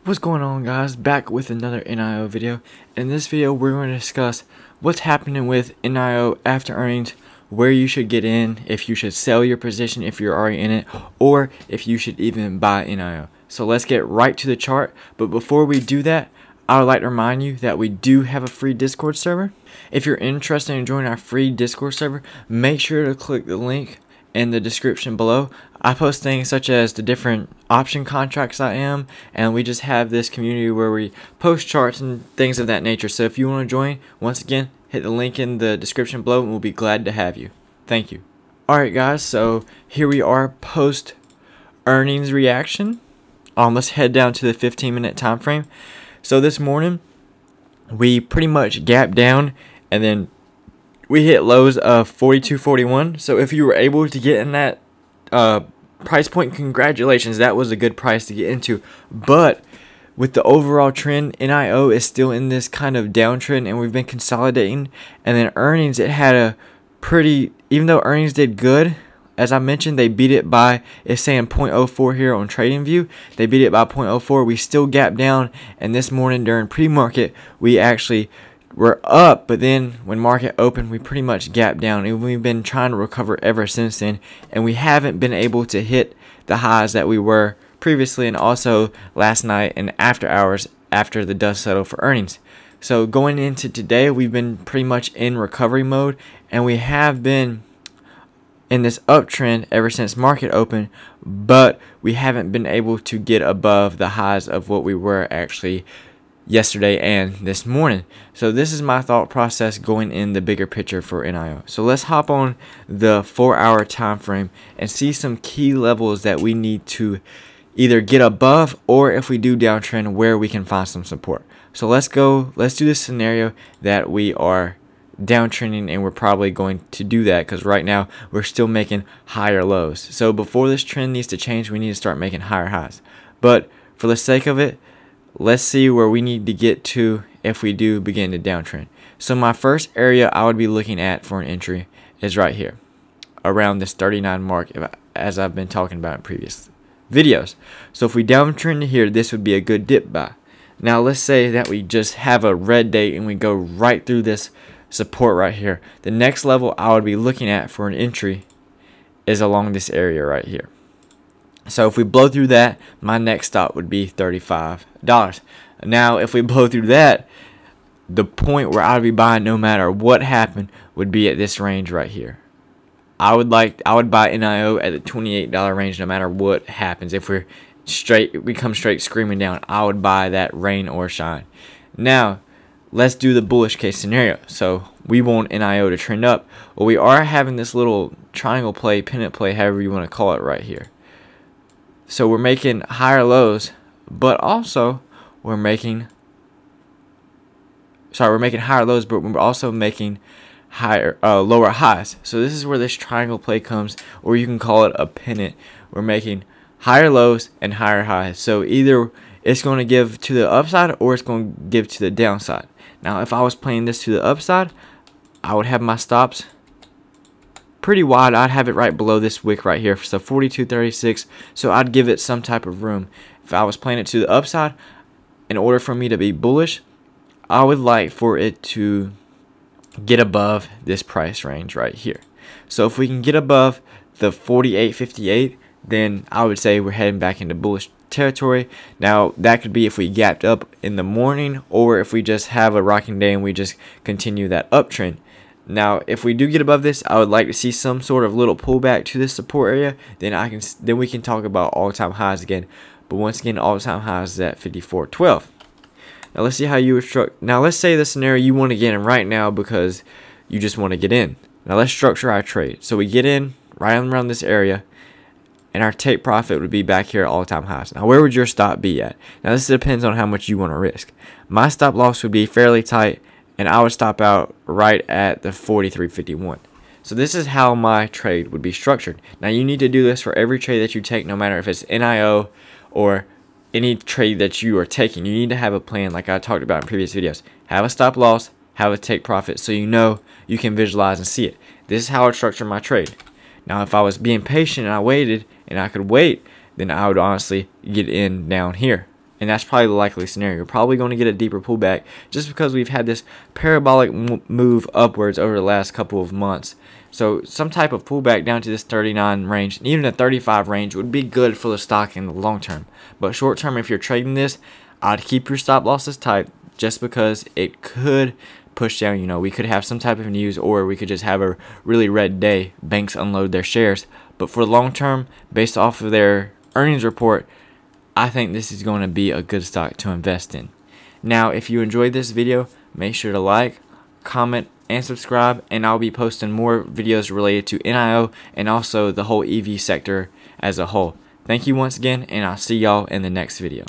What's going on, guys? Back with another NIO video. In this video we're going to discuss what's happening with NIO after earnings, where you should get in, if you should sell your position if you're already in it, or if you should even buy NIO. So let's get right to the chart, but before we do that, I would like to remind you that we do have a free Discord server. If you're interested in joining our free Discord server, make sure to click the link in the description below. I post things such as the different option contracts I am, and we just have this community where we post charts and things of that nature. So if you want to join, once again, hit the link in the description below and we'll be glad to have you. Thank you. Alright guys, so here we are post earnings reaction. Let's head down to the 15-minute time frame. So this morning we pretty much gapped down and then we hit lows of 42.41. So if you were able to get in that price point, congratulations, that was a good price to get into. But with the overall trend, NIO is still in this kind of downtrend and we've been consolidating. And then earnings, it had a pretty, even though earnings did good, as I mentioned, they beat it by, it's saying 0.04 here on TradingView. They beat it by 0.04. We still gapped down, and this morning during pre-market, we actually were up, but then when market opened, we pretty much gapped down, and we've been trying to recover ever since then, and we haven't been able to hit the highs that we were previously, and also last night and after hours after the dust settled for earnings. So going into today, we've been pretty much in recovery mode, and we have been in this uptrend ever since market open, but we haven't been able to get above the highs of what we were actually yesterday and this morning. So this is my thought process going in the bigger picture for NIO. So let's hop on the 4-hour time frame and see some key levels that we need to either get above, or if we do downtrend, where we can find some support. So let's do this scenario that we are downtrending, and we're probably going to do that because right now we're still making higher lows. So before this trend needs to change, we need to start making higher highs. But for the sake of it, let's see where we need to get to if we do begin to downtrend. So my first area I would be looking at for an entry is right here, around this 39 mark, as I've been talking about in previous videos. So if we downtrend to here, this would be a good dip buy. Now let's say that we just have a red day and we go right through this support right here. The next level I would be looking at for an entry is along this area right here. So if we blow through that, my next stop would be $35. Now if we blow through that, the point where I'd be buying no matter what happened would be at this range right here. I would buy NIO at the $28 range no matter what happens. If we come straight screaming down, I would buy that rain or shine. Now let's do the bullish case scenario. So we want NIO to trend up. Well, we are having this little triangle play, pennant play, however you want to call it, right here. So we're making higher lows, but also we're making higher lows, but we're also making lower highs. So this is where this triangle play comes, or you can call it a pennant. We're making higher lows and higher highs. So either it's going to give to the upside or it's going to give to the downside. Now if I was playing this to the upside, I would have my stops pretty wide. I'd have it right below this wick right here, so 42.36. So I'd give it some type of room. If I was playing it to the upside, in order for me to be bullish, I would like for it to get above this price range right here. So if we can get above the 48.58, then I would say we're heading back into bullish territory. Now that could be if we gapped up in the morning, or if we just have a rocking day and we just continue that uptrend. Now if we do get above this, I would like to see some sort of little pullback to this support area. Then we can talk about all-time highs again. But once again, all-time highs is at 54.12. Now let's see how you would structure. Now let's say the scenario you want to get in right now because you just want to get in. Now let's structure our trade. So we get in right around this area, and our take profit would be back here at all-time highs. Now where would your stop be at? Now this depends on how much you want to risk. My stop loss would be fairly tight, and I would stop out right at the 43.51. So this is how my trade would be structured. Now you need to do this for every trade that you take, no matter if it's NIO or any trade that you are taking. You need to have a plan, like I talked about in previous videos. Have a stop loss, have a take profit, so you know you can visualize and see it. This is how I would structure my trade. Now if I was being patient and I waited and I could wait, then I would honestly get in down here and that's probably the likely scenario. You're probably going to get a deeper pullback just because we've had this parabolic move upwards over the last couple of months. So some type of pullback down to this 39 range, and even a 35 range would be good for the stock in the long term. But short term, if you're trading this, I'd keep your stop losses tight just because it could push down. You know, we could have some type of news, or we could just have a really red day. Banks unload their shares. But for the long term, based off of their earnings report, I think this is going to be a good stock to invest in. Now, if you enjoyed this video, make sure to like, comment, and subscribe, and I'll be posting more videos related to NIO and also the whole EV sector as a whole. Thank you once again, and I'll see y'all in the next video.